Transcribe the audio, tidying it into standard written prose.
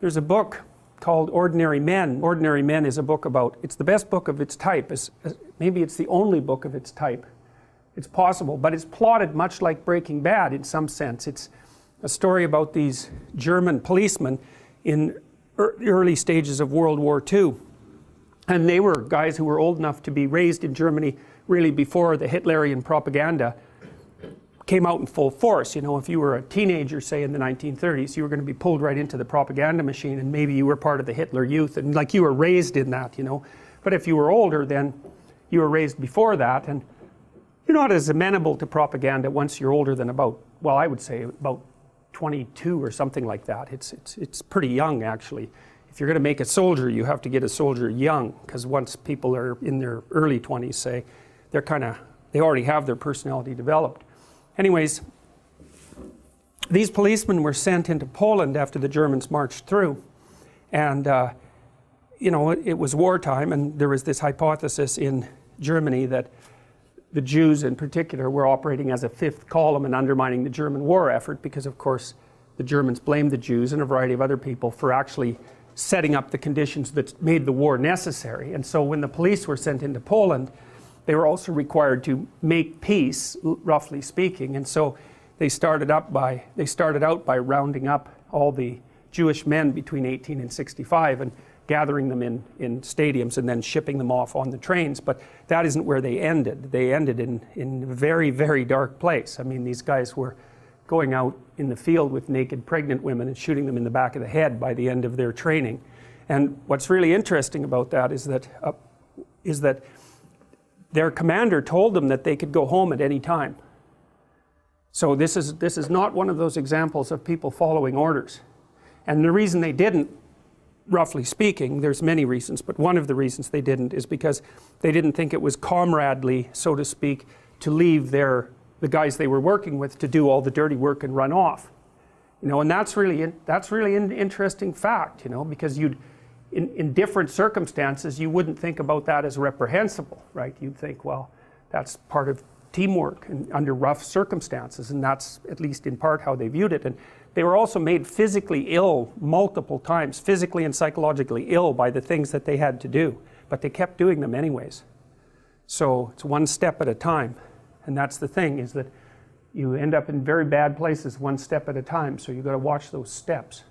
There's a book called Ordinary Men. Ordinary Men is a book about, it's the best book of its type. Maybe it's the only book of its type. It's possible, but it's plotted much like Breaking Bad in some sense. It's a story about these German policemen in the early stages of World War II. And they were guys who were old enough to be raised in Germany really before the Hitlerian propaganda came out in full force. You know, if you were a teenager, say in the 1930s, you were going to be pulled right into the propaganda machine, and maybe you were part of the Hitler Youth, and like you were raised in that, you know. But if you were older, then you were raised before that, and you're not as amenable to propaganda once you're older than about, well, I would say about 22 or something like that. It's pretty young, actually. If you're going to make a soldier, you have to get a soldier young, because once people are in their early 20s, say, they already have their personality developed. Anyways, these policemen were sent into Poland after the Germans marched through, and you know, it was wartime, and there was this hypothesis in Germany that the Jews in particular were operating as a fifth column and undermining the German war effort, because of course the Germans blamed the Jews and a variety of other people for actually setting up the conditions that made the war necessary. And so when the police were sent into Poland, they were also required to make peace, roughly speaking, and so they started out by rounding up all the Jewish men between 18 and 65 and gathering them in stadiums and then shipping them off on the trains. But that isn't where they ended. They ended in a very, very dark place. I mean, these guys were going out in the field with naked pregnant women and shooting them in the back of the head by the end of their training. And what's really interesting about that is that their commander told them that they could go home at any time. So this is not one of those examples of people following orders. And the reason they didn't, roughly speaking, there's many reasons, but one of the reasons they didn't is because they didn't think it was comradely, so to speak, to leave the guys they were working with to do all the dirty work and run off. You know, and that's really an interesting fact, you know, because in different circumstances, you wouldn't think about that as reprehensible, right? You'd think, well, that's part of teamwork and under rough circumstances, and that's at least in part how they viewed it. And they were also made physically ill multiple times, physically and psychologically ill by the things that they had to do, but they kept doing them anyways. So it's one step at a time, and that's the thing, is that you end up in very bad places one step at a time, so you've got to watch those steps.